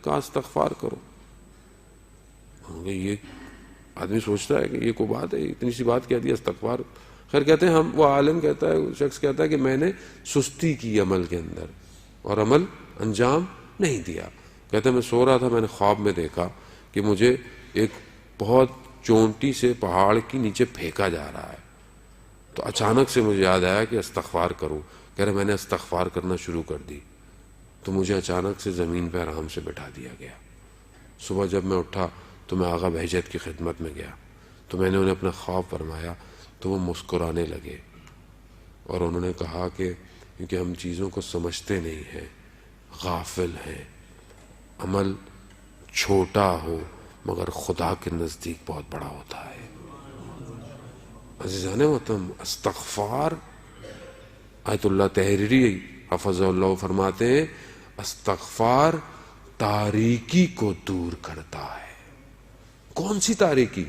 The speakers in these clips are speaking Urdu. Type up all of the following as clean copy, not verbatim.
کہا استغفار کرو. یہ آدمی سوچتا ہے کہ یہ کوئی بات ہے، اتنی سی بات کہہ دیا استغفار. خیر کہتے ہیں ہم، وہ عالم کہتا ہے، شخص کہتا ہے کہ میں نے سستی کی عمل کے اندر اور عمل انجام نہیں دیا. کہتے ہیں میں سو رہا تھا، میں نے خواب میں دیکھا کہ مجھے ایک بہت چونٹی سے پہاڑ کی نیچے پھینکا جا رہا ہے. تو اچانک سے مجھے یاد آیا کہ استغفار کروں. کہہ رہے میں نے استغفار کرنا شروع کر دی تو مجھے اچانک سے زمین پہ آرام سے بٹھا دیا گیا. صبح جب میں اٹھا تو میں آغا بہجت کی خدمت میں گیا تو میں نے انہیں اپنا خواب فرمایا تو وہ مسکرانے لگے اور انہوں نے کہا کہ کیونکہ ہم چیزوں کو سمجھتے نہیں ہیں، غافل ہیں. عمل چھوٹا ہو مگر خدا کے نزدیک بہت بڑا ہوتا ہے. عزیزان محترم، استغفار، آیت اللہ تحریری حفظ اللہ فرماتے ہیں استغفار تاریکی کو دور کرتا ہے. کون سی تاریکی؟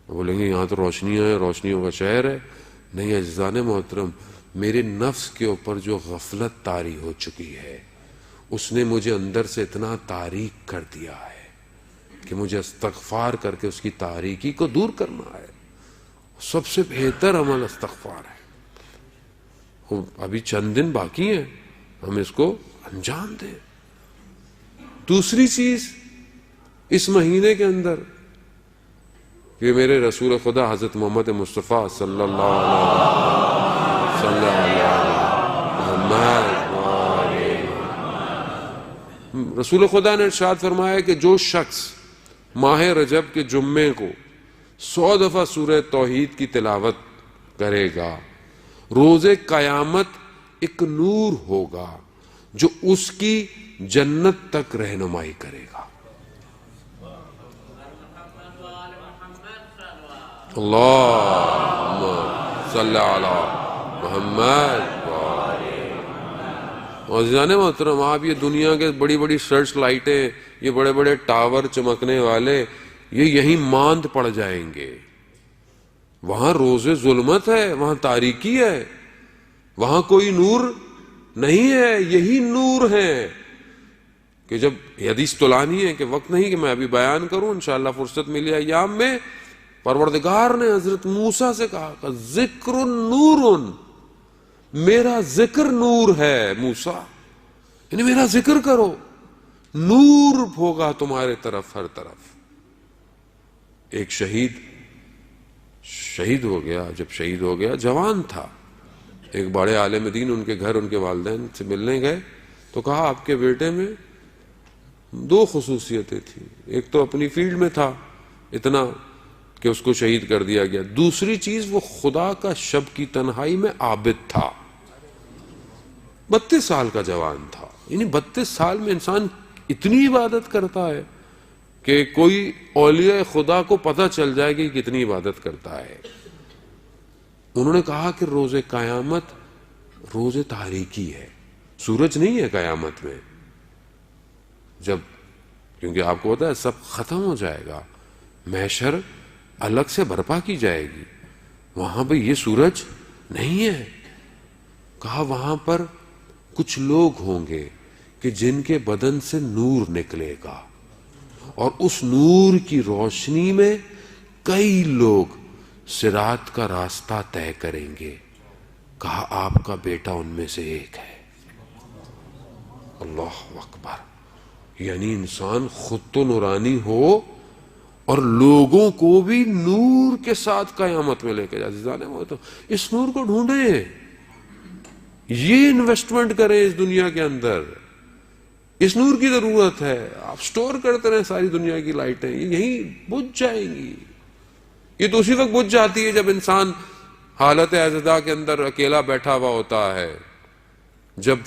بولیں گے یہاں تو روشنیاں ہیں، روشنیوں کا شہر ہے. نہیں عزیزان محترم، میرے نفس کے اوپر جو غفلت طاری ہو چکی ہے اس نے مجھے اندر سے اتنا تاریک کر دیا ہے کہ مجھے استغفار کر کے اس کی تاریکی کو دور کرنا ہے. سب سے بہتر عمل استغفار ہے. ابھی چند دن باقی ہیں، ہم اس کو انجام دیں. دوسری چیز اس مہینے کے اندر کہ میرے رسول خدا حضرت محمد مصطفیٰ صلی اللہ علیہ وسلم، رسول خدا نے ارشاد فرمایا کہ جو شخص ماہ رجب کے جمعے کو 100 دفعہ سورہ توحید کی تلاوت کرے گا، روز قیامت ایک نور ہوگا جو اس کی جنت تک رہنمائی کرے گا. اللہم صلی علی محمد. عزیزان محترم، آپ یہ دنیا کے بڑی بڑی سرچ لائٹیں، یہ بڑے بڑے ٹاور چمکنے والے، یہ یہیں ماند پڑ جائیں گے. وہاں روز ظلمت ہے، وہاں تاریکی ہے، وہاں کوئی نور نہیں ہے. یہی نور ہے کہ جب حدیث تلانی ہے کہ وقت نہیں کہ میں ابھی بیان کروں، انشاءاللہ فرصت ملی ایام میں. پروردگار نے حضرت موسیٰ سے کہا کہ ذکر نور، میرا ذکر نور ہے موسیٰ، یعنی میرا ذکر کرو، نور ہوگا تمہارے طرف ہر طرف. ایک شہید ہو گیا. جب شہید ہو گیا جوان تھا، ایک بڑے عالم دین ان کے گھر ان کے والدین سے ملنے گئے تو کہا آپ کے بیٹے میں 2 خصوصیتیں تھیں. ایک تو اپنی فیلڈ میں تھا اتنا کہ اس کو شہید کر دیا گیا، دوسری چیز وہ خدا کا شب کی تنہائی میں عابد تھا. 32 سال کا جوان تھا. یعنی 32 سال میں انسان اتنی عبادت کرتا ہے کہ کوئی اولیاء خدا کو پتہ چل جائے کہ کتنی عبادت کرتا ہے. انہوں نے کہا کہ روز قیامت روز تاریکی ہے، سورج نہیں ہے قیامت میں. جب کیونکہ آپ کو پتا ہے سب ختم ہو جائے گا، محشر الگ سے برپا کی جائے گی، وہاں پہ یہ سورج نہیں ہے. کہا وہاں پر کچھ لوگ ہوں گے کہ جن کے بدن سے نور نکلے گا اور اس نور کی روشنی میں کئی لوگ صراط کا راستہ طے کریں گے. کہا آپ کا بیٹا ان میں سے ایک ہے. اللہ اکبر. یعنی انسان خود تو نورانی ہو اور لوگوں کو بھی نور کے ساتھ قیامت میں لے کے جائے. عزیزان محترم، اس نور کو ڈھونڈیں، یہ انویسٹمنٹ کریں اس دنیا کے اندر. اس نور کی ضرورت ہے. آپ سٹور کرتے رہیں ساری دنیا کی لائٹیں، یہ یہیں بجھ جائیں گی. یہ تو اسی وقت بجھ جاتی ہے جب انسان حالت اعتداء کے اندر اکیلا بیٹھا ہوا ہوتا ہے، جب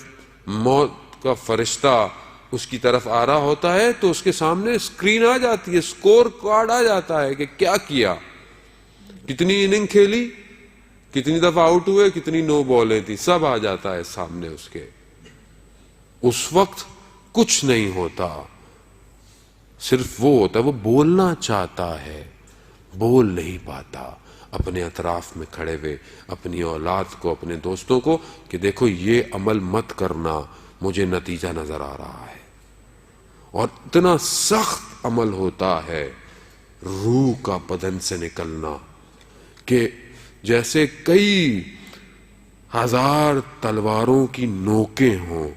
موت کا فرشتہ اس کی طرف آ رہا ہوتا ہے تو اس کے سامنے اسکرین آ جاتی ہے، سکور کارڈ آ جاتا ہے کہ کیا کیا، کتنی اننگ کھیلی، کتنی دفعہ آؤٹ ہوئے، کتنی نو بالیں تھی، سب آ جاتا ہے سامنے اس کے. اس وقت کچھ نہیں ہوتا، صرف وہ ہوتا ہے وہ بولنا چاہتا ہے، بول نہیں پاتا. اپنے اطراف میں کھڑے ہوئے اپنی اولاد کو، اپنے دوستوں کو کہ دیکھو یہ عمل مت کرنا، مجھے نتیجہ نظر آ رہا ہے. اور اتنا سخت عمل ہوتا ہے روح کا بدن سے نکلنا کہ جیسے کئی ہزار تلواروں کی نوکیں ہوں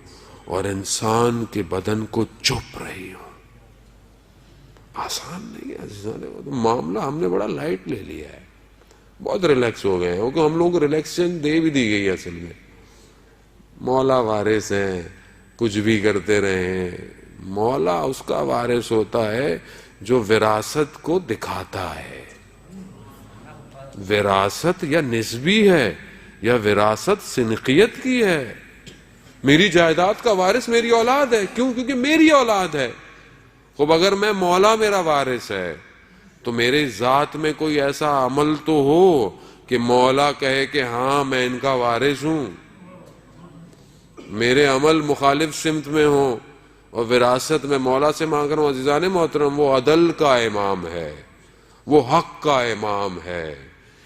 اور انسان کے بدن کو چپ رہی ہوں. آسان نہیں ہے عزیزان. معاملہ ہم نے بڑا لائٹ لے لیا ہے, بہت ریلیکس ہو گئے ہیں, کیونکہ ہم لوگوں کو ریلیکسیشن دے بھی دی گئی ہے. اصل میں مولا وارث ہیں, کچھ بھی کرتے رہیں. مولا اس کا وارث ہوتا ہے جو وراثت کو دکھاتا ہے. وراثت یا نسبی ہے یا وراثت سنقیت کی ہے. میری جائیداد کا وارث میری اولاد ہے. کیوں؟ کیونکہ میری اولاد ہے. خب اگر میں مولا میرا وارث ہے تو میرے ذات میں کوئی ایسا عمل تو ہو کہ مولا کہے کہ ہاں میں ان کا وارث ہوں. میرے عمل مخالف سمت میں ہوں اور وراثت میں مولا سے مانگ رہا ہوں. عزیزان محترم, وہ عدل کا امام ہے, وہ حق کا امام ہے.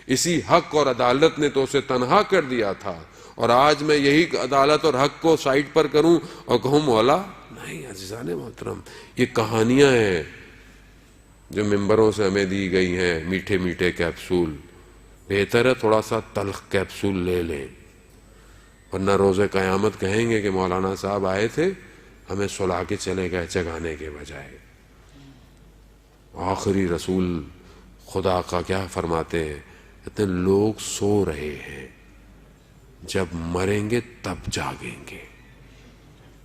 اسی حق اور عدالت نے تو اسے تنہا کر دیا تھا, اور آج میں یہی عدالت اور حق کو سائڈ پر کروں اور کہوں مولا نہیں. عزیزان محترم, یہ کہانیاں ہیں جو ممبروں سے ہمیں دی گئی ہیں, میٹھے میٹھے کیپسول. بہتر ہے تھوڑا سا تلخ کیپسول لے لیں, ورنہ روز قیامت کہیں گے کہ مولانا صاحب آئے تھے, ہمیں سلا کے چلے گئے جگانے کے بجائے. آخری رسول خدا کا کیا فرماتے ہیں؟ کہتے ہیں لوگ سو رہے ہیں, جب مریں گے تب جاگیں گے.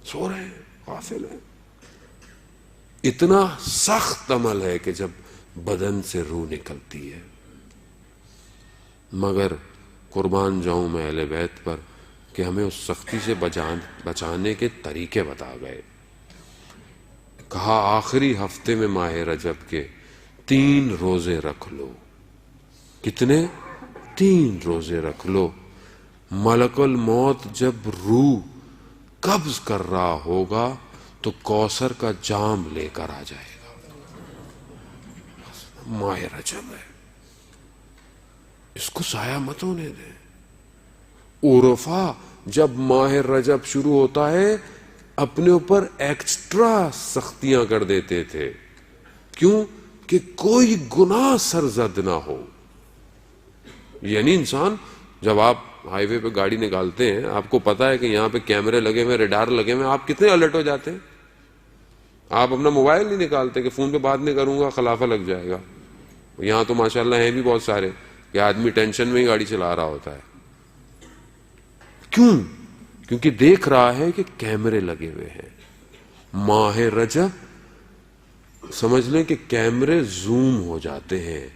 سو رہے ہیں, غافل ہیں. اتنا سخت عمل ہے کہ جب بدن سے روح نکلتی ہے. مگر قربان جاؤں میں اہل بیت پر کہ ہمیں اس سختی سے بچانے کے طریقے بتا گئے. کہا آخری ہفتے میں ماہ رجب کے 3 روزے رکھ لو. کتنے؟ 3 روزے رکھ لو. ملک الموت جب روح قبض کر رہا ہوگا تو کوثر کا جام لے کر آ جائے گا. ماہ رجب ہے, اس کو ضائع مت ہونے دیں. عرفا جب ماہ رجب شروع ہوتا ہے اپنے اوپر ایکسٹرا سختیاں کر دیتے تھے. کیوں؟ کہ کوئی گناہ سرزد نہ ہو. یعنی انسان جب آپ ہائی وے پہ گاڑی نکالتے ہیں, آپ کو پتا ہے کہ یہاں پہ کیمرے لگے ہوئے, ریڈار لگے ہوئے, آپ کتنے الرٹ ہو جاتے ہیں. آپ اپنا موبائل نہیں نکالتے کہ فون پہ بات نہیں کروں گا خلافہ لگ جائے گا. یہاں تو ماشاءاللہ ہیں بھی بہت سارے کہ آدمی ٹینشن میں ہی گاڑی چلا رہا ہوتا ہے. کیوں؟ کیونکہ دیکھ رہا ہے کہ کیمرے لگے ہوئے ہیں. ماہ رجب سمجھ لیں کہ کیمرے زوم ہو جاتے ہیں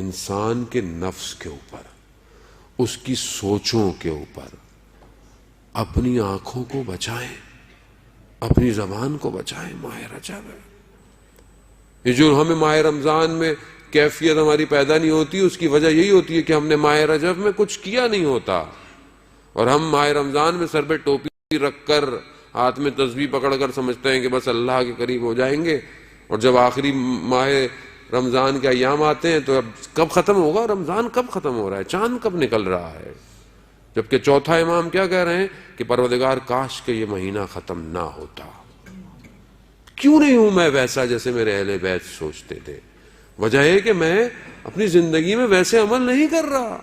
انسان کے نفس کے اوپر, اس کی سوچوں کے اوپر. اپنی آنکھوں کو بچائیں, اپنی زبان کو بچائیں. ماہ رجب ہے. یہ جو ہمیں ماہ رمضان میں کیفیت ہماری پیدا نہیں ہوتی, اس کی وجہ یہی ہوتی ہے کہ ہم نے ماہ رجب میں کچھ کیا نہیں ہوتا, اور ہم ماہ رمضان میں سر پہ ٹوپی رکھ کر ہاتھ میں تسبیح پکڑ کر سمجھتے ہیں کہ بس اللہ کے قریب ہو جائیں گے. اور جب آخری ماہ رمضان کے ایام آتے ہیں تو اب کب ختم ہوگا رمضان, کب ختم ہو رہا ہے, چاند کب نکل رہا ہے. جبکہ چوتھا امام کیا کہہ رہے ہیں کہ پروردگار کاش کہ یہ مہینہ ختم نہ ہوتا. کیوں نہیں ہوں میں ویسا جیسے میرے اہل بیت سوچتے تھے؟ وجہ ہے کہ میں اپنی زندگی میں ویسے عمل نہیں کر رہا.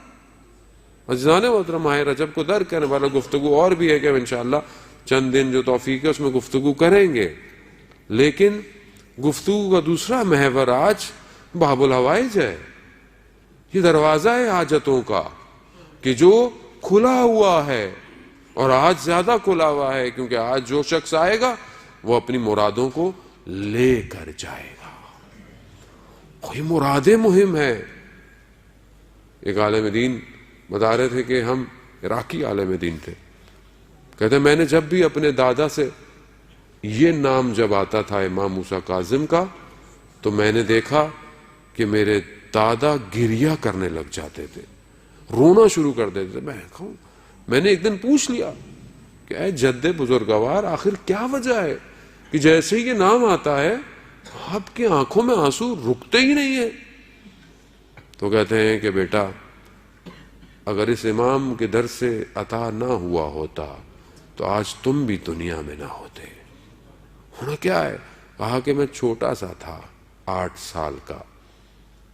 عزیزان محترم, ماہ رجب کو درک کرنے والا گفتگو اور بھی ہے کہ انشاءاللہ چند دن جو توفیق ہے اس میں گفتگو کریں گے. لیکن گفتگو کا دوسرا محور آج باب الحوائج ہے. یہ دروازہ ہے حاجتوں کا کہ جو کھلا ہوا ہے, اور آج زیادہ کھلا ہوا ہے کیونکہ آج جو شخص آئے گا وہ اپنی مرادوں کو لے کر جائے گا. کوئی مرادیں مہم ہے. ایک عالم دین بتا رہے تھے کہ ہم عراقی عالم دین تھے, کہتے میں نے جب بھی اپنے دادا سے یہ نام جب آتا تھا امام موسیٰ کاظم کا, تو میں نے دیکھا کہ میرے دادا گریہ کرنے لگ جاتے تھے, رونا شروع کر دیتے تھے. میں نے ایک دن پوچھ لیا کہ اے جد بزرگوار, آخر کیا وجہ ہے کہ جیسے ہی یہ نام آتا ہے آپ کی آنکھوں میں آنسو رکتے ہی نہیں ہیں؟ تو کہتے ہیں کہ بیٹا اگر اس امام کے در سے عطا نہ ہوا ہوتا تو آج تم بھی دنیا میں نہ ہوتے. ہونا کیا ہے؟ کہا کہ میں چھوٹا سا تھا، 8 سال کا،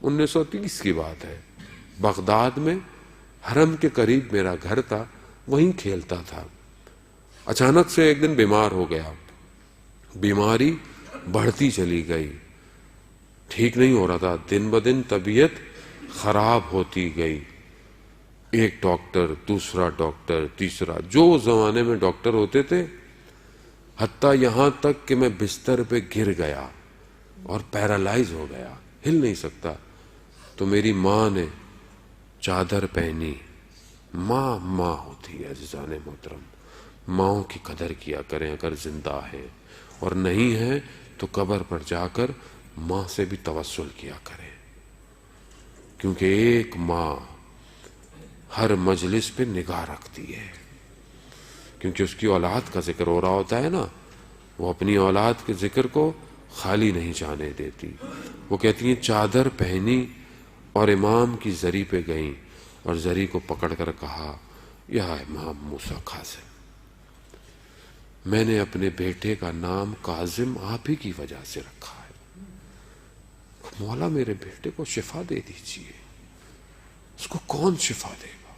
1930 کی بات ہے، بغداد میں حرم کے قریب میرا گھر تھا، وہیں کھیلتا تھا۔ اچانک سے ایک دن بیمار ہو گیا، بیماری بڑھتی چلی گئی، ٹھیک نہیں ہو رہا تھا، دن بدن طبیعت خراب ہوتی گئی۔ ایک ڈاکٹر، دوسرا ڈاکٹر، تیسرا، جو زمانے میں ڈاکٹر ہوتے تھے، حتیٰ یہاں تک کہ میں بستر پہ گر گیا اور پیرالائز ہو گیا، ہل نہیں سکتا۔ تو میری ماں نے چادر پہنی۔ ماں ہوتی ہے عزیزان محترم، ماؤں کی قدر کیا کریں اگر زندہ ہے، اور نہیں ہے تو قبر پر جا کر ماں سے بھی توسل کیا کریں، کیونکہ ایک ماں ہر مجلس پہ نگاہ رکھتی ہے، کیونکہ اس کی اولاد کا ذکر ہو رہا ہوتا ہے نا، وہ اپنی اولاد کے ذکر کو خالی نہیں جانے دیتی۔ وہ کہتی ہیں چادر پہنی اور امام کی زری پہ گئیں اور زری کو پکڑ کر کہا، یا امام موسیٰ کاظم، میں نے اپنے بیٹے کا نام کاظم آپ ہی کی وجہ سے رکھا ہے، مولا میرے بیٹے کو شفا دے دیجیے۔ اس کو کون شفا دے گا؟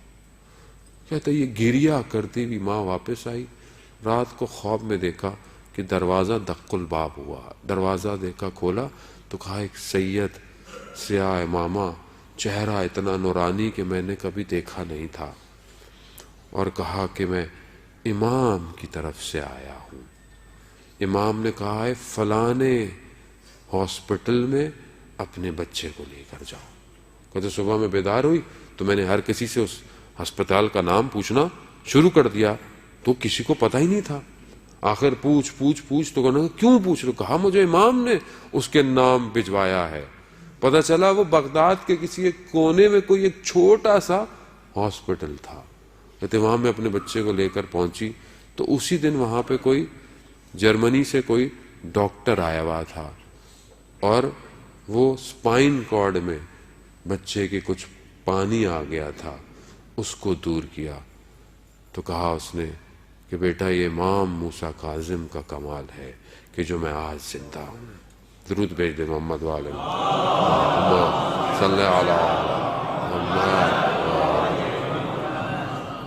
کہتا یہ گریا کرتی ہوئی ماں واپس آئی، رات کو خواب میں دیکھا کہ دروازہ دق الباب ہوا، دروازہ دیکھا کھولا تو کہا ایک سید سیاہ امامہ، چہرہ اتنا نورانی کہ میں نے کبھی دیکھا نہیں تھا، اور کہا کہ میں امام کی طرف سے آیا ہوں۔ امام نے کہا ہے فلانے ہاسپٹل میں اپنے بچے کو لے کر جاؤ۔ کہتے صبح میں بیدار ہوئی تو میں نے ہر کسی سے اس ہسپتال کا نام پوچھنا شروع کر دیا، تو کسی کو پتہ ہی نہیں تھا۔ آخر پوچھ تو کہنا کیوں پوچھ رہے؟ کہا مجھے امام نے اس کے نام بھجوایا ہے۔ پتہ چلا وہ بغداد کے کسی ایک کونے میں کوئی ایک چھوٹا سا ہاسپٹل تھا۔ کہتے وہاں میں اپنے بچے کو لے کر پہنچی تو اسی دن وہاں پہ کوئی جرمنی سے کوئی ڈاکٹر آیا ہوا تھا، اور وہ سپائن کارڈ میں بچے کے کچھ پانی آ گیا تھا، اس کو دور کیا۔ تو کہا اس نے کہ بیٹا یہ امام موسیٰ کاظم کا کمال ہے کہ جو میں آج زندہ ہوں۔ درود بھیج دے محمد والے محمد صلی اللہ علیہ محمد۔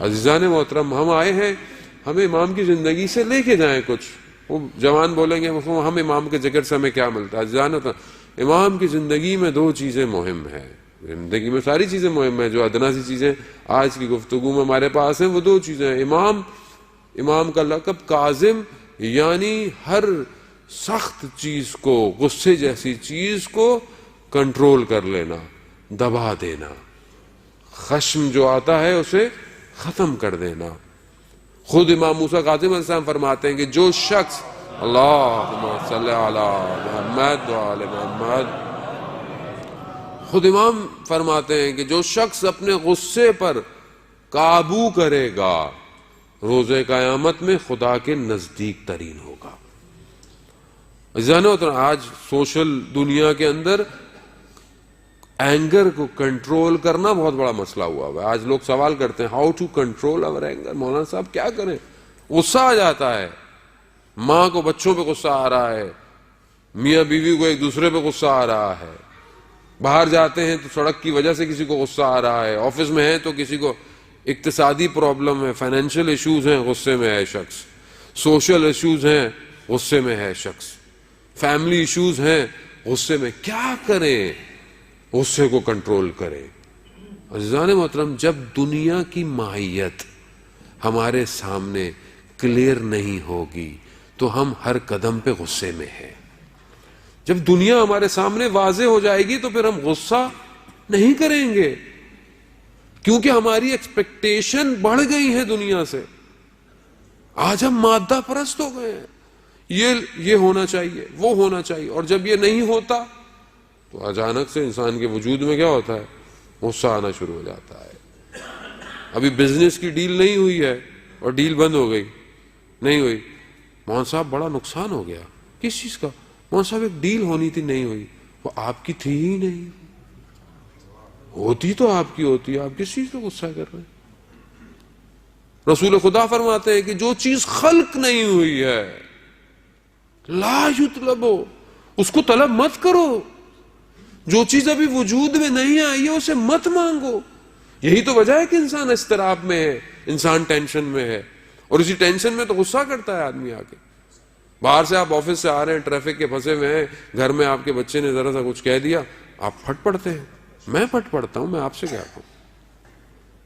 عزیزان محترم، ہم آئے ہیں، ہمیں امام کی زندگی سے لے کے جائیں کچھ۔ وہ جوان بولیں گے ہم امام کے ذکر سے ہمیں کیا ملتا ہے؟ عزیزان محترم، امام کی زندگی میں 2 چیزیں مہم ہیں۔ زندگی میں ساری چیزیں مہم ہیں، جو ادنا سی چیزیں آج کی گفتگو میں ہمارے پاس ہیں وہ 2 چیزیں ہیں۔ امام کا لقب کاظم، یعنی ہر سخت چیز کو، غصے جیسی چیز کو کنٹرول کر لینا، دبا دینا، خشم جو آتا ہے اسے ختم کر دینا۔ خود امام موسیٰ کاظم علیہ السلام فرماتے ہیں کہ جو شخص اللہم صلی علی محمد وآل محمد، خود امام فرماتے ہیں کہ جو شخص اپنے غصے پر قابو کرے گا روز قیامت میں خدا کے نزدیک ترین ہوگا۔ آج سوشل دنیا کے اندر اینگر کو کنٹرول کرنا بہت بڑا مسئلہ ہوا ہے۔ آج لوگ سوال کرتے ہیں ہاؤ ٹو کنٹرول اور اینگر۔ مولانا صاحب کیا کریں؟ غصہ آ جاتا ہے، ماں کو بچوں پہ غصہ آ رہا ہے، میاں بیوی کو ایک دوسرے پہ غصہ آ رہا ہے، باہر جاتے ہیں تو سڑک کی وجہ سے کسی کو غصہ آ رہا ہے، آفس میں ہے تو کسی کو اقتصادی پرابلم ہے، فائنینشیل ایشوز ہیں، غصے میں ہے شخص، سوشل ایشوز ہیں، غصے میں ہے شخص، فیملی ایشوز ہیں، غصے میں۔ کیا کریں؟ غصے کو کنٹرول کریں۔ عزیزان محترم، جب دنیا کی ماہیت ہمارے سامنے کلیئر نہیں ہوگی تو ہم ہر قدم پہ غصے میں ہیں۔ جب دنیا ہمارے سامنے واضح ہو جائے گی تو پھر ہم غصہ نہیں کریں گے، کیونکہ ہماری ایکسپیکٹیشن بڑھ گئی ہے دنیا سے۔ آج ہم مادہ پرست ہو گئے ہیں، یہ ہونا چاہیے، وہ ہونا چاہیے، اور جب یہ نہیں ہوتا تو اچانک سے انسان کے وجود میں کیا ہوتا ہے؟ غصہ آنا شروع ہو جاتا ہے۔ ابھی بزنس کی ڈیل نہیں ہوئی ہے اور ڈیل بند ہو گئی، نہیں ہوئی، مولانا صاحب بڑا نقصان ہو گیا۔ کس چیز کا؟ مولانا صاحب ایک ڈیل ہونی تھی، نہیں ہوئی۔ وہ آپ کی تھی ہی نہیں، ہوتی تو آپ کی ہوتی ہے، آپ کس چیز پہ غصہ کر رہے ہیں؟ رسول خدا فرماتے ہیں کہ جو چیز خلق نہیں ہوئی ہے لا یطلبو، اس کو طلب مت کرو. جو چیز ابھی وجود میں نہیں آئی ہے اسے مت مانگو. یہی تو وجہ ہے کہ انسان اضطراب میں ہے، انسان ٹینشن میں ہے، اور اسی ٹینشن میں تو غصہ کرتا ہے آدمی آ کے. باہر سے آپ آفس سے آ رہے ہیں، ٹریفک کے پھنسے ہوئے ہیں، گھر میں آپ کے بچے نے ذرا سا کچھ کہہ دیا، آپ پھٹ پڑتے ہیں. میں پھٹ پڑتا ہوں، میں آپ سے کیا کہوں.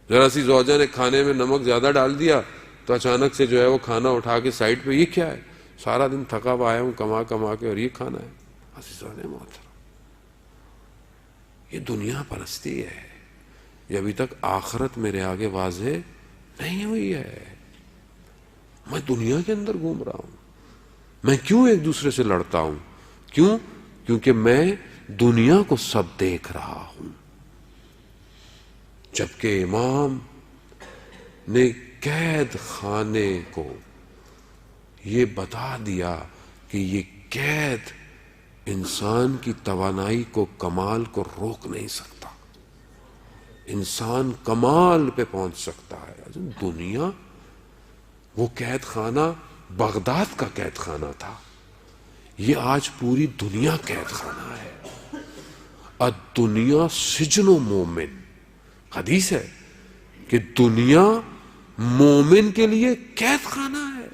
ذرا سی زوجہ نے کھانے میں نمک زیادہ ڈال دیا تو اچانک سے جو ہے وہ کھانا اٹھا کے سائڈ پہ، یہ کیا ہے؟ سارا دن تھکا ہوا آیا ہوں کما کے، اور یہ کھانا ہے. عزیزان محترم، یہ دنیا پرستی ہے. یہ ابھی تک آخرت میرے آگے واضح نہیں ہوئی ہے. میں دنیا کے اندر گھوم رہا ہوں. میں کیوں ایک دوسرے سے لڑتا ہوں؟ کیوں؟ کیونکہ میں دنیا کو سب دیکھ رہا ہوں. جبکہ امام نے قید خانے کو یہ بتا دیا کہ یہ قید انسان کی توانائی کو، کمال کو روک نہیں سکتا. انسان کمال پہ پہنچ سکتا ہے. دنیا، وہ قید خانہ بغداد کا قید خانہ تھا، یہ آج پوری دنیا قید خانہ ہے. الدنیا سجن و مومن، حدیث ہے کہ دنیا مومن کے لیے قید خانہ ہے.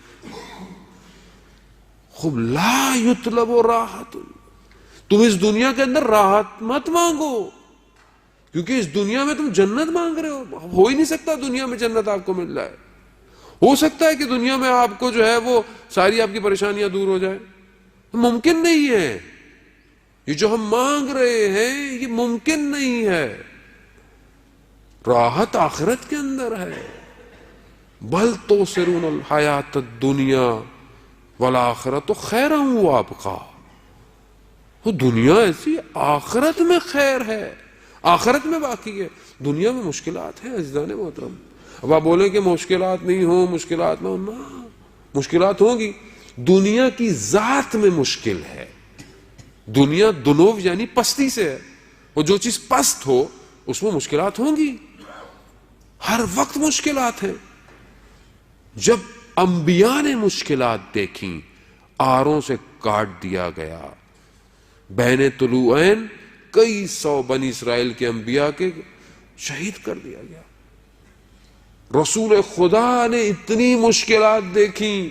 خوب لا یطلب راحت، تم اس دنیا کے اندر راحت مت مانگو، کیونکہ اس دنیا میں تم جنت مانگ رہے ہو ہی نہیں سکتا دنیا میں جنت آپ کو مل جائے. ہو سکتا ہے کہ دنیا میں آپ کو جو ہے وہ ساری آپ کی پریشانیاں دور ہو جائے، ممکن نہیں ہے. یہ جو ہم مانگ رہے ہیں یہ ممکن نہیں ہے. راحت آخرت کے اندر ہے. بل تؤثرون الحیات الدنیا والآخرۃ خیر وابقیٰ. وہ دنیا ایسی، آخرت میں خیر ہے، آخرت میں باقی ہے. دنیا میں مشکلات ہیں عزیزان محترم. اب آپ بولیں کہ مشکلات نہیں ہوں، مشکلات نہ ہوں، نہ، مشکلات ہوں گی. دنیا کی ذات میں مشکل ہے. دنیا دنو یعنی پستی سے ہے، اور جو چیز پست ہو اس میں مشکلات ہوں گی. ہر وقت مشکلات ہیں. جب انبیاء نے مشکلات دیکھیں، آروں سے کاٹ دیا گیا، بین طلوعین کئی سو بنی اسرائیل کے انبیاء کے شہید کر دیا گیا. رسول خدا نے اتنی مشکلات دیکھی.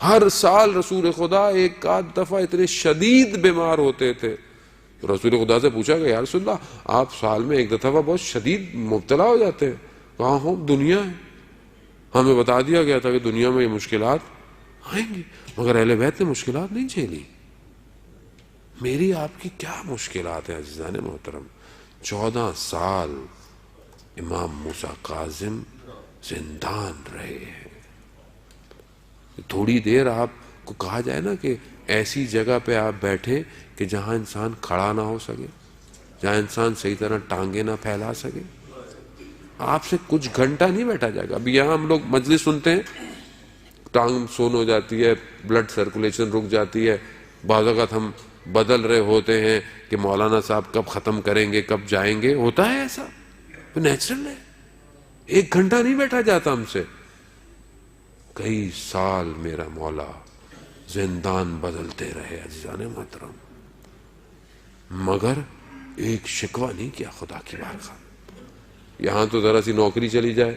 ہر سال رسول خدا ایک آدھ دفعہ اتنے شدید بیمار ہوتے تھے. رسول خدا سے پوچھا گیا، یا رسول اللہ آپ سال میں ایک دفعہ بہت شدید مبتلا ہو جاتے ہیں. کہاں ہو؟ دنیا ہے. ہمیں بتا دیا گیا تھا کہ دنیا میں یہ مشکلات آئیں گی، مگر اہل بیت نے مشکلات نہیں جھیلی. میری آپ کی کیا مشکلات ہیں عزیزان محترم؟ 14 سال امام موسیٰ کاظم زندان رہے ہیں. تھوڑی دیر آپ کو کہا جائے نا کہ ایسی جگہ پہ آپ بیٹھے کہ جہاں انسان کھڑا نہ ہو سکے، جہاں انسان صحیح طرح ٹانگیں نہ پھیلا سکے، آپ سے کچھ گھنٹہ نہیں بیٹھا جائے گا. ابھی یہاں ہم لوگ مجلس سنتے ہیں، ٹانگ سون ہو جاتی ہے، بلڈ سرکولیشن رک جاتی ہے. بعض اوقات ہم بدل رہے ہوتے ہیں کہ مولانا صاحب کب ختم کریں گے، کب جائیں گے. ہوتا ہے ایسا، تو نیچرل ہے. 1 گھنٹہ نہیں بیٹھا جاتا ہم سے. کئی سال میرا مولا زندان بدلتے رہے عزیزان محترم، مگر ایک شکوہ نہیں کیا خدا کی بارگاہ. یہاں تو ذرا سی نوکری چلی جائے،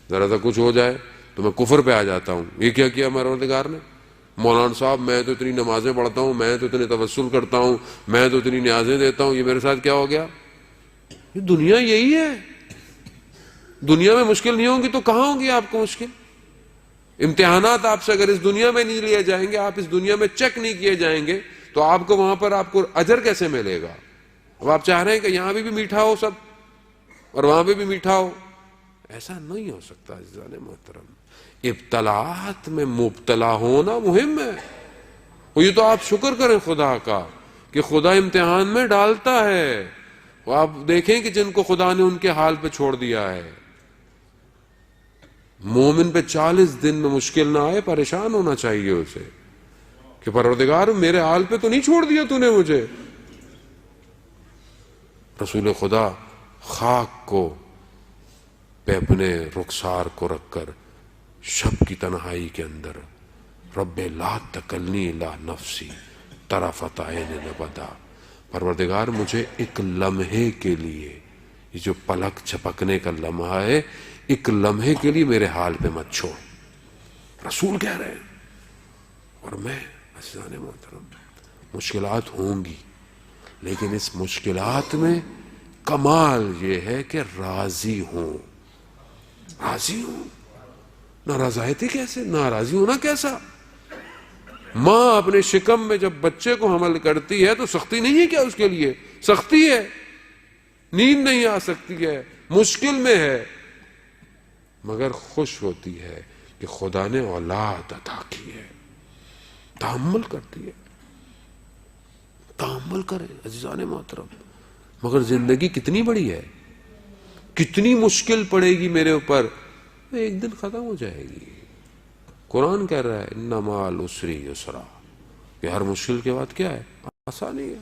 ذرا سا کچھ ہو جائے تو میں کفر پہ آ جاتا ہوں. یہ کیا کیا پروردگار نے؟ مولانا صاحب میں تو اتنی نمازیں پڑھتا ہوں، میں تو اتنے توسل کرتا ہوں، میں تو اتنی نیازیں دیتا ہوں، یہ میرے ساتھ کیا ہو گیا؟ یہ دنیا یہی ہے. دنیا میں مشکل نہیں ہوگی تو کہاں ہوگی آپ کو مشکل؟ امتحانات آپ سے اگر اس دنیا میں نہیں لیے جائیں گے، آپ اس دنیا میں چیک نہیں کیے جائیں گے، تو آپ کو وہاں پر آپ کو اجر کیسے ملے گا؟ اب آپ چاہ رہے ہیں کہ یہاں بھی میٹھا ہو سب اور وہاں پہ بھی میٹھا ہو، ایسا نہیں ہو سکتا عزیزان محترم. ابتلاات میں مبتلا ہونا مہم ہے. وہ یہ تو آپ شکر کریں خدا کا کہ خدا امتحان میں ڈالتا ہے. وہ آپ دیکھیں کہ جن کو خدا نے ان کے حال پہ چھوڑ دیا ہے. مومن پہ 40 دن میں مشکل نہ آئے، پریشان ہونا چاہیے اسے کہ پروردگار میرے حال پہ تو نہیں چھوڑ دیا تو نے مجھے. رسول خدا خاک کو پہ اپنے رخسار کو رکھ کر شب کی تنہائی کے اندر رب لا تکلنی الا نفسی طرفۃ عین ابدا، پروردگار مجھے ایک لمحے کے لیے، یہ جو پلک چھپکنے کا لمحہ ہے، ایک لمحے کے لیے میرے حال پہ مت چھوڑ. رسول کہہ رہے ہیں. اور میں عزیزان محترم، مشکلات ہوں گی، لیکن اس مشکلات میں کمال یہ ہے کہ راضی ہوں. راضی ہوں. ناراضی کیسے؟ ناراضی ہونا کیسا؟ ماں اپنے شکم میں جب بچے کو حمل کرتی ہے تو سختی نہیں ہے کیا اس کے لیے؟ سختی ہے، نیند نہیں آ سکتی ہے، مشکل میں ہے، مگر خوش ہوتی ہے کہ خدا نے اولاد عطا کی ہے، تحمل کرتی ہے. تحمل کرے عزیزان محترم. مگر زندگی کتنی بڑی ہے، کتنی مشکل پڑے گی میرے اوپر، ایک دن ختم ہو جائے گی. قرآن کہہ رہا ہے ان مع العسر یسرا، کہ ہر مشکل کے بعد کیا ہے؟ آسانی ہے.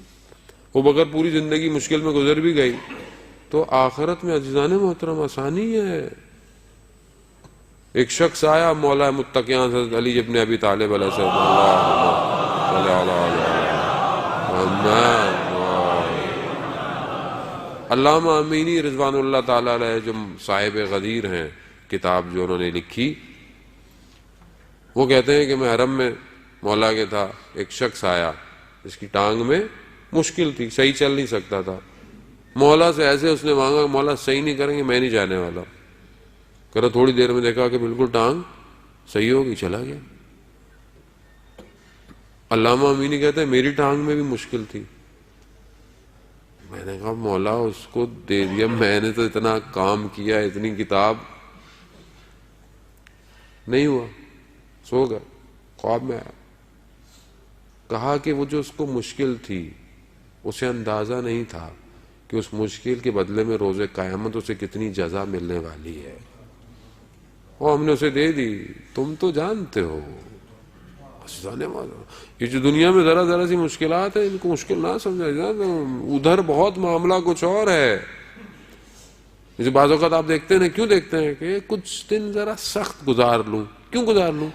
وہ اگر پوری زندگی مشکل میں گزر بھی گئی تو آخرت میں عزیزان محترم آسانی ہے. ایک شخص آیا مولا متقیان حضرت علی ابن ابی طالب علیہ السلام. علامہ امینی رضوان اللہ تعالی علیہ جو صاحب غدیر ہیں، کتاب جو انہوں نے لکھی، وہ کہتے ہیں کہ میں حرم میں مولا کے تھا، ایک شخص آیا جس کی ٹانگ میں مشکل تھی، صحیح چل نہیں سکتا تھا. مولا سے ایسے اس نے مانگا، مولا صحیح نہیں کریں گے میں نہیں جانے والا. کرا تھوڑی دیر میں دیکھا کہ بالکل ٹانگ صحیح ہوگی، چلا گیا. علامہ امینی کہتے ہیں میری ٹانگ میں بھی مشکل تھی. میں نے کہا مولا اس کو دے دیا، میں نے تو اتنا کام کیا، اتنی کتاب، نہیں ہوا، سو گیا. خواب میں آیا، کہا کہ وہ جو اس کو مشکل تھی اسے اندازہ نہیں تھا کہ اس مشکل کے بدلے میں روز قیامت اسے کتنی جزا ملنے والی ہے، اور ہم نے اسے دے دی. تم تو جانتے ہو یہ جو دنیا میں ذرا ذرا سی مشکلات ہیں، ان کو مشکل نہ سمجھا جائے، ادھر بہت معاملہ کچھ اور ہے. جیسے بعض اوقات آپ دیکھتے ہیں، کیوں دیکھتے ہیں کہ کچھ دن ذرا سخت گزار لوں. کیوں گزار لوں؟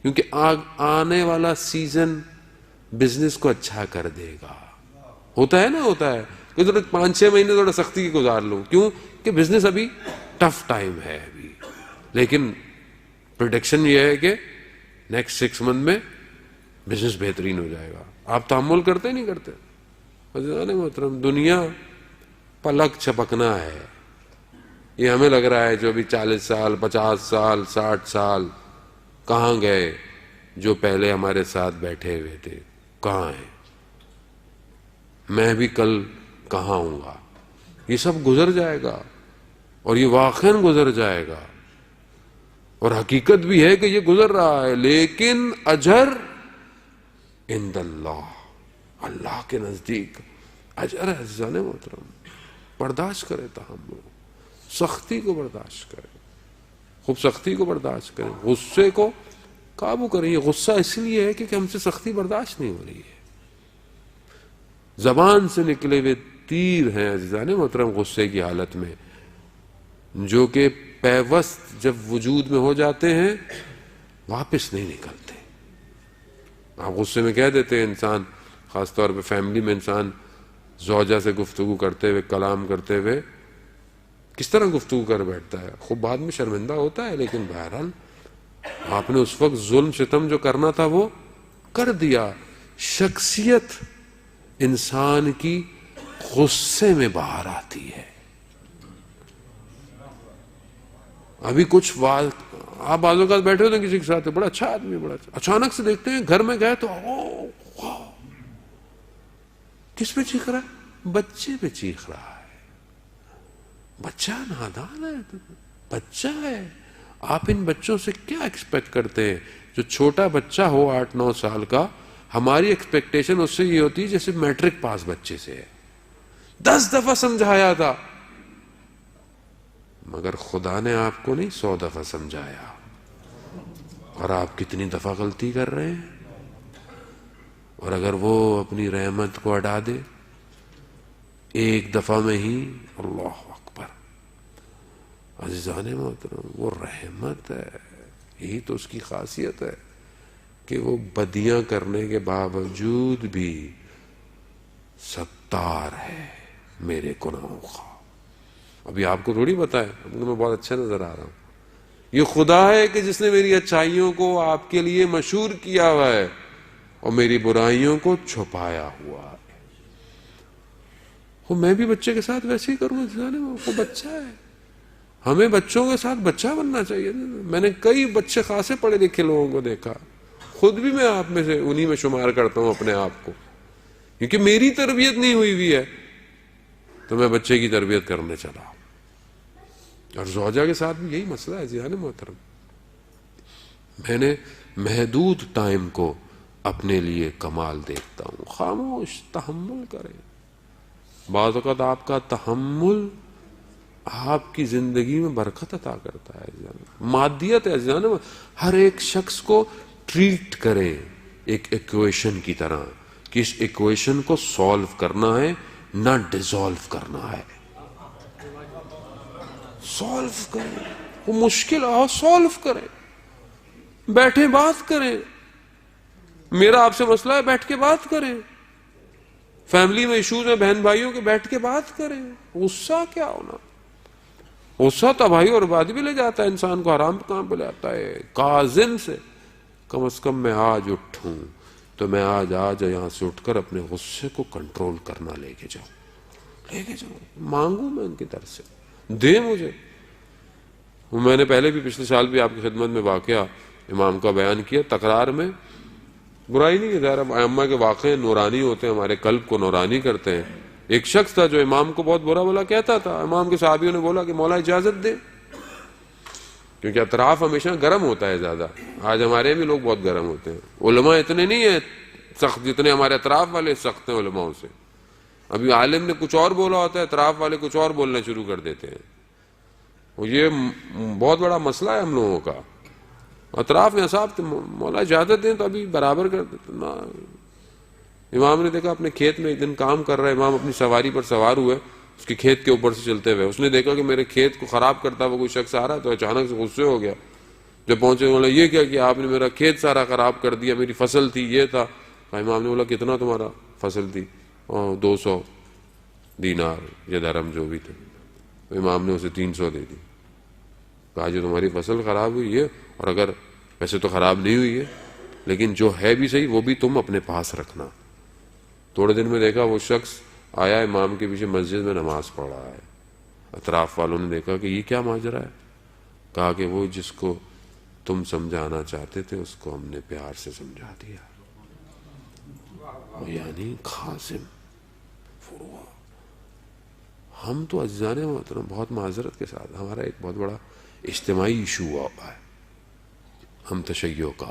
کیونکہ آنے والا سیزن بزنس کو اچھا کر دے گا. ہوتا ہے نا، ہوتا ہے کہ 5-6 مہینے تھوڑا سختی کی گزار لوں. کیوں کہ بزنس ابھی ٹف ٹائم ہے ابھی، لیکن پریڈکشن یہ ہے کہ نیکسٹ 6 منتھ میں بزنس بہترین ہو جائے گا. آپ تحمل کرتے نہیں کرتے؟ عزیزان محترم، دنیا پلک چھپکنا ہے. یہ ہمیں لگ رہا ہے جو ابھی 40 سال 50 سال 60 سال کہاں گئے، جو پہلے ہمارے ساتھ بیٹھے ہوئے تھے کہاں ہیں، میں بھی کل کہاں ہوں گا. یہ سب گزر جائے گا، اور یہ واقعاً گزر جائے گا، اور حقیقت بھی ہے کہ یہ گزر رہا ہے. لیکن اجر عند اللہ، اللہ کے نزدیک اجر ہے. عزیزان محترم، برداشت کرے تحمل، سختی کو برداشت کرے، خوب سختی کو برداشت کریں، غصے کو قابو کریں. یہ غصہ اس لیے ہے کہ ہم سے سختی برداشت نہیں ہو رہی ہے. زبان سے نکلے ہوئے تیر ہیں عزیزان محترم غصے کی حالت میں، جو کہ پیوست جب وجود میں ہو جاتے ہیں واپس نہیں نکلتے. آپ غصے میں کہہ دیتے ہیں، انسان خاص طور پہ فیملی میں انسان زوجہ سے گفتگو کرتے ہوئے، کلام کرتے ہوئے کس طرح گفتگو کر بیٹھتا ہے، خوب بعد میں شرمندہ ہوتا ہے، لیکن بہرحال آپ نے اس وقت ظلم ستم جو کرنا تھا وہ کر دیا. شخصیت انسان کی غصے میں باہر آتی ہے. ابھی کچھ آپ بعض اوقات بیٹھے ہوتے ہیں کسی کے ساتھ، بڑا اچھا آدمی، بڑا اچھا، اچانک سے دیکھتے ہیں گھر میں گئے تو کس پہ چیخ رہا ہے؟ بچے پہ چیخ رہا ہے. بچہ نادان ہے، بچہ ہے. آپ ان بچوں سے کیا ایکسپیکٹ کرتے ہیں؟ جو چھوٹا بچہ ہو 8-9 سال کا، ہماری ایکسپیکٹیشن اس سے یہ ہوتی ہے جیسے میٹرک پاس بچے سے ہے. 10 دفعہ سمجھایا تھا، مگر خدا نے آپ کو نہیں 100 دفعہ سمجھایا، اور آپ کتنی دفعہ غلطی کر رہے ہیں. اور اگر وہ اپنی رحمت کو ہٹا دے ایک دفعہ میں ہی، اللہ اکبر. عزیزان محترم، وہ رحمت ہے، یہی تو اس کی خاصیت ہے. کہ وہ بدیاں کرنے کے باوجود بھی ستار ہے میرے گناہوں کا. ابھی آپ کو تھوڑی پتا ہے، اب میں بہت اچھا نظر آ رہا ہوں. یہ خدا ہے کہ جس نے میری اچھائیوں کو آپ کے لیے مشہور کیا ہوا ہے اور میری برائیوں کو چھپایا ہوا ہے. میں بھی بچے کے ساتھ ویسے ہی کروں گا. وہ بچہ ہے، ہمیں بچوں کے ساتھ بچہ بننا چاہیے. میں نے کئی بچے خاصے پڑھے لکھے لوگوں کو دیکھا، خود بھی میں آپ میں سے انہی میں شمار کرتا ہوں اپنے آپ کو، کیونکہ میری تربیت نہیں ہوئی ہے تو میں بچے کی تربیت کرنے چلا. اور زوجہ کے ساتھ بھی یہی مسئلہ ہے جی محترم. میں نے محدود ٹائم کو اپنے لیے کمال دیکھتا ہوں. خاموش تحمل کریں. بعض اوقات آپ کا تحمل آپ کی زندگی میں برکت عطا کرتا ہے. مادیت ہے عزیزان. ہر ایک شخص کو ٹریٹ کریں ایک ایکویشن کی طرح کہ اس ایکویشن کو سولو کرنا ہے نہ ڈیزولو کرنا ہے. سولو کریں. وہ مشکل ہے، سولو کریں. بیٹھے بات کریں. میرا آپ سے مسئلہ ہے، بیٹھ کے بات کریں. فیملی میں ایشوز ہیں بہن بھائیوں کے، بیٹھ کے بات کریں. غصہ کیا ہونا؟ غصہ تباہی اور بربادی بھی لے جاتا ہے انسان کو، حرام کام پہ لے جاتا ہے. کاظم سے کم از کم میں آج اٹھوں تو میں آج یہاں سے اٹھ کر اپنے غصے کو کنٹرول کرنا لے کے جاؤں. مانگوں میں ان کی طرف سے، دے مجھے. میں نے پہلے بھی پچھلے سال بھی آپ کی خدمت میں واقعہ امام کا بیان کیا. تکرار میں برائی نہیں ہے، ظاہر ائمہ کے واقعے نورانی ہوتے ہیں، ہمارے قلب کو نورانی کرتے ہیں. ایک شخص تھا جو امام کو بہت برا بلا کہتا تھا. امام کے صحابیوں نے بولا کہ مولا اجازت دے، کیونکہ اطراف ہمیشہ گرم ہوتا ہے زیادہ. آج ہمارے بھی لوگ بہت گرم ہوتے ہیں. علماء اتنے نہیں ہیں سخت جتنے ہمارے اطراف والے سخت ہیں علماء سے. ابھی عالم نے کچھ اور بولا ہوتا ہے، اطراف والے کچھ اور بولنا شروع کر دیتے ہیں. یہ بہت بڑا مسئلہ ہے ہم لوگوں کا. اطراف میں صاحب مولا اجازت دیں تو ابھی برابر کر دیتے نا. امام نے دیکھا اپنے کھیت میں ایک دن کام کر رہا ہے. امام اپنی سواری پر سوار ہوئے اس کے کھیت کے اوپر سے چلتے ہوئے. اس نے دیکھا کہ میرے کھیت کو خراب کرتا ہوا کوئی شخص آ رہا ہے تو اچانک سے غصے ہو گیا. جب پہنچے بولا یہ کیا کہ آپ نے میرا کھیت سارا خراب کر دیا، میری فصل تھی یہ تھا. امام نے بولا کتنا تمہارا فصل تھی؟ 200 دینار یا درہم جو بھی تھے. امام نے اسے 300 دے دی. کہا جو تمہاری فصل خراب ہوئی ہے، اور اگر ویسے تو خراب نہیں ہوئی ہے لیکن جو ہے بھی صحیح وہ بھی تم اپنے پاس رکھنا. تھوڑے دن میں دیکھا وہ شخص آیا امام کے پیچھے مسجد میں نماز پڑھ رہا ہے. اطراف والوں نے دیکھا کہ یہ کیا ماجرا ہے. کہا کہ وہ جس کو تم سمجھانا چاہتے تھے اس کو ہم نے پیار سے سمجھا دیا. یعنی قاسم فروا. ہم تو عزیزان محترم بہت معذرت کے ساتھ ہمارا ایک بہت بڑا اجتماعی ایشو ہوا ہے ہم تشیع کا.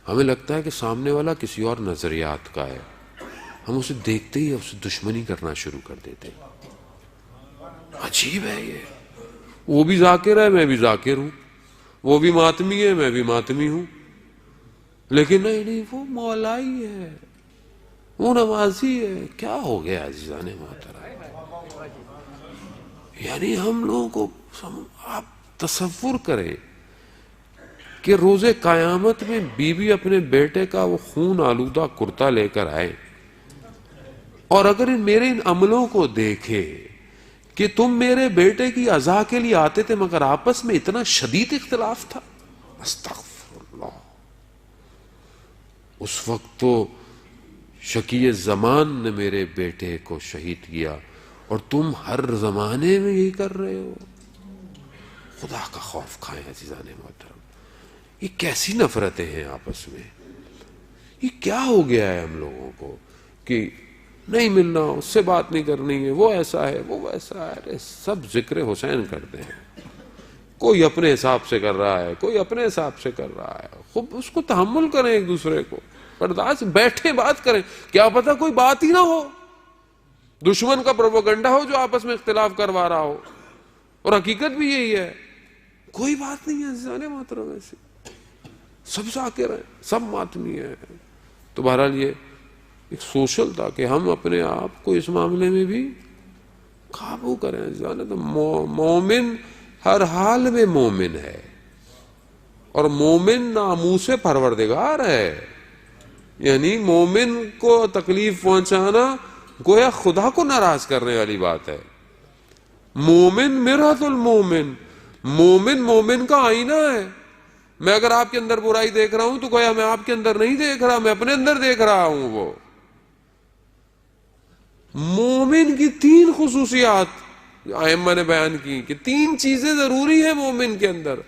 ہمیں لگتا ہے کہ سامنے والا کسی اور نظریات کا ہے، ہم اسے دیکھتے ہی اسے دشمنی کرنا شروع کر دیتے ہیں. عجیب ہے یہ. وہ بھی ذاکر ہے میں بھی ذاکر ہوں، وہ بھی ماتمی ہے میں بھی ماتمی ہوں، لیکن نہیں وہ مولائی ہے، وہ نمازی ہے. کیا ہو گیا عزیزان محترم؟ یعنی ہم لوگوں کو آپ تصور کریں کہ روز قیامت میں بیوی اپنے بیٹے کا وہ خون آلودہ کرتا لے کر آئے اور اگر میرے ان عملوں کو دیکھے کہ تم میرے بیٹے کی عزا کے لیے آتے تھے مگر آپس میں اتنا شدید اختلاف تھا. استغفر اللہ. اس وقت تو شقی زمان نے میرے بیٹے کو شہید کیا اور تم ہر زمانے میں یہی کر رہے ہو. خدا کا خوف کھائیں عزیزان محترم. یہ کیسی نفرتیں ہیں آپس میں؟ یہ کیا ہو گیا ہے ہم لوگوں کو کہ نہیں ملنا، اس سے بات نہیں کرنی ہے، وہ ایسا ہے وہ ویسا ہے. ارے سب ذکر حسین کرتے ہیں. کوئی اپنے حساب سے کر رہا ہے، کوئی اپنے حساب سے کر رہا ہے. خوب اس کو تحمل کریں ایک دوسرے کو، برداشت، بیٹھے بات کریں. کیا پتہ کوئی بات ہی نہ ہو، دشمن کا پروپیگنڈا ہو جو آپس میں اختلاف کروا رہا ہو، اور حقیقت بھی یہی ہے. کوئی بات نہیں ہے عزیزان محترم. ایسے سب ذاکر ہیں، سب ماتمی ہیں. تو بہرحال یہ ایک سوشل تھا کہ ہم اپنے آپ کو اس معاملے میں بھی قابو کریں. تو مومن ہر حال میں مومن ہے. اور مومن ناموس پروردگار ہے، یعنی مومن کو تکلیف پہنچانا گویا خدا کو ناراض کرنے والی بات ہے۔ مومن مرۃ المومن، مومن مومن کا آئینہ ہے۔ میں اگر آپ کے اندر برائی دیکھ رہا ہوں تو گویا میں آپ کے اندر نہیں دیکھ رہا، میں اپنے اندر دیکھ رہا ہوں۔ وہ مومن کی تین خصوصیات ائمہ نے بیان کی کہ تین چیزیں ضروری ہیں مومن کے اندر،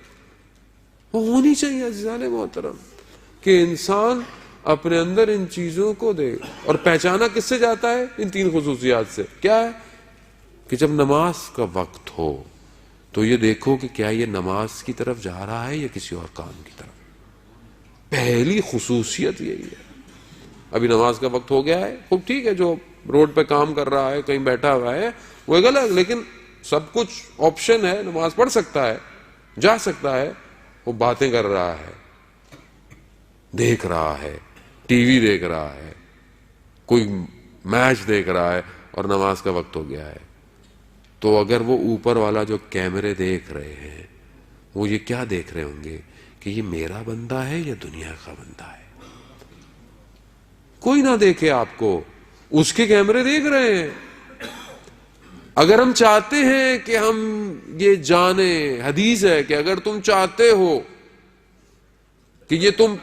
وہ ہونی چاہیے عزیزان محترم، کہ انسان اپنے اندر ان چیزوں کو دے۔ اور پہچانا کس سے جاتا ہے؟ ان تین خصوصیات سے۔ کیا ہے؟ کہ جب نماز کا وقت ہو تو یہ دیکھو کہ کیا یہ نماز کی طرف جا رہا ہے یا کسی اور کام کی طرف۔ پہلی خصوصیت یہی ہے۔ ابھی نماز کا وقت ہو گیا ہے، خوب ٹھیک ہے، جو روڈ پہ کام کر رہا ہے، کہیں بیٹھا ہوا ہے، وہ غلط، لیکن سب کچھ آپشن ہے، نماز پڑھ سکتا ہے، جا سکتا ہے۔ وہ باتیں کر رہا ہے، دیکھ رہا ہے، ٹی وی دیکھ رہا ہے، کوئی میچ دیکھ رہا ہے، اور نماز کا وقت ہو گیا ہے، تو اگر وہ اوپر والا جو کیمرے دیکھ رہے ہیں وہ یہ کیا دیکھ رہے ہوں گے کہ یہ میرا بندہ ہے یا دنیا کا بندہ ہے؟ کوئی نہ دیکھے آپ کو، اس کے کیمرے دیکھ رہے ہیں۔ اگر ہم چاہتے ہیں کہ ہم یہ جانیں، حدیث ہے کہ اگر تم چاہتے ہو کہ یہ تم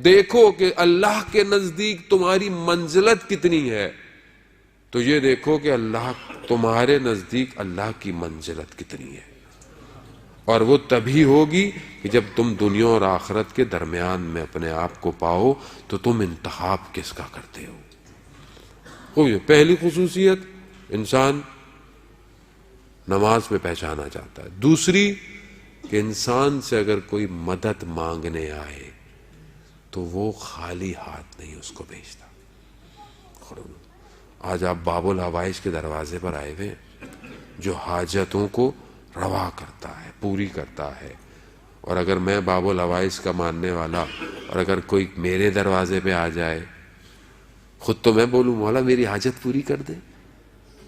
دیکھو کہ اللہ کے نزدیک تمہاری منزلت کتنی ہے، تو یہ دیکھو کہ اللہ تمہارے نزدیک اللہ کی منزلت کتنی ہے۔ اور وہ تبھی ہوگی کہ جب تم دنیا اور آخرت کے درمیان میں اپنے آپ کو پاؤ تو تم انتخاب کس کا کرتے ہو۔ پہلی خصوصیت انسان نماز میں پہچانا چاہتا ہے۔ دوسری کہ انسان سے اگر کوئی مدد مانگنے آئے تو وہ خالی ہاتھ نہیں اس کو بھیجتا۔ آج آپ باب الحوائج کے دروازے پر آئے ہوئے، جو حاجتوں کو روا کرتا ہے، پوری کرتا ہے۔ اور اگر میں باب الحوائج کا ماننے والا اور اگر کوئی میرے دروازے پہ آ جائے، خود تو میں بولوں مولا میری حاجت پوری کر دے،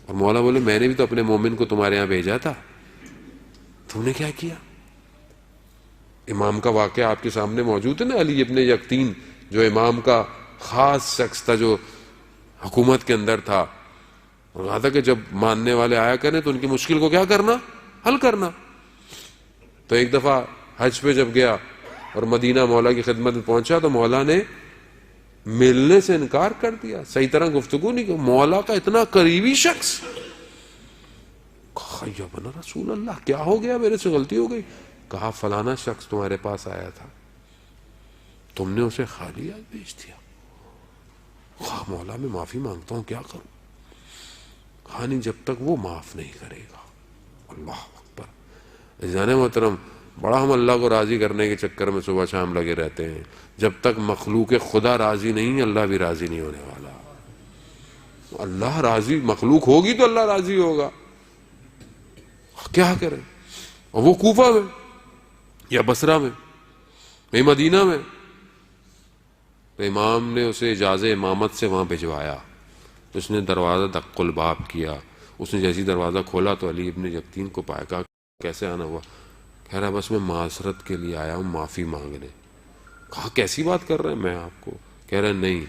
اور مولا بولے میں نے بھی تو اپنے مومن کو تمہارے ہاں بھیجا تھا، تم نے کیا کیا؟ امام کا واقعہ آپ کے سامنے موجود ہے نا، علی ابن یقطین جو امام کا خاص شخص تھا، جو حکومت کے اندر تھا، اور کہا تھا کہ جب ماننے والے آیا کریں تو ان کی مشکل کو کیا کرنا؟ حل کرنا۔ تو ایک دفعہ حج پہ جب گیا اور مدینہ مولا کی خدمت میں پہنچا تو مولا نے ملنے سے انکار کر دیا، صحیح طرح گفتگو نہیں کی۔ مولا کا اتنا قریبی شخص، کہا یا بنا رسول اللہ کیا ہو گیا، میرے سے غلطی ہو گئی؟ کہا فلانا شخص تمہارے پاس آیا تھا، تم نے اسے خالی ہاتھ بھیج دیا۔ کہا مولا میں معافی مانگتا ہوں، کیا کروں؟ کہا نہیں، جب تک وہ معاف نہیں کرے گا۔ اللہ اکبر۔ عزیزان محترم، بڑا ہم اللہ کو راضی کرنے کے چکر میں صبح شام لگے رہتے ہیں، جب تک مخلوق خدا راضی نہیں اللہ بھی راضی نہیں ہونے والا۔ اللہ راضی، مخلوق ہوگی تو اللہ راضی ہوگا، کیا کریں؟ اور وہ کوفہ میں یا بصرہ میں یا مدینہ میں، تو امام نے اسے اجازت امامت سے وہاں بھجوایا۔ اس نے دروازہ دق الباب کیا، اس نے جیسی دروازہ کھولا تو علی ابن یقطین کو پایا۔ کہا کیسے آنا ہوا؟ کہہ رہا بس میں معذرت کے لیے آیا ہوں، معافی مانگنے۔ کہا کیسی بات کر رہے ہیں میں آپ کو؟ کہہ رہے نہیں،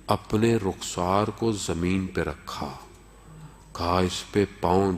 اپنے رخسار کو زمین پہ رکھا، کہا اس پہ پاؤں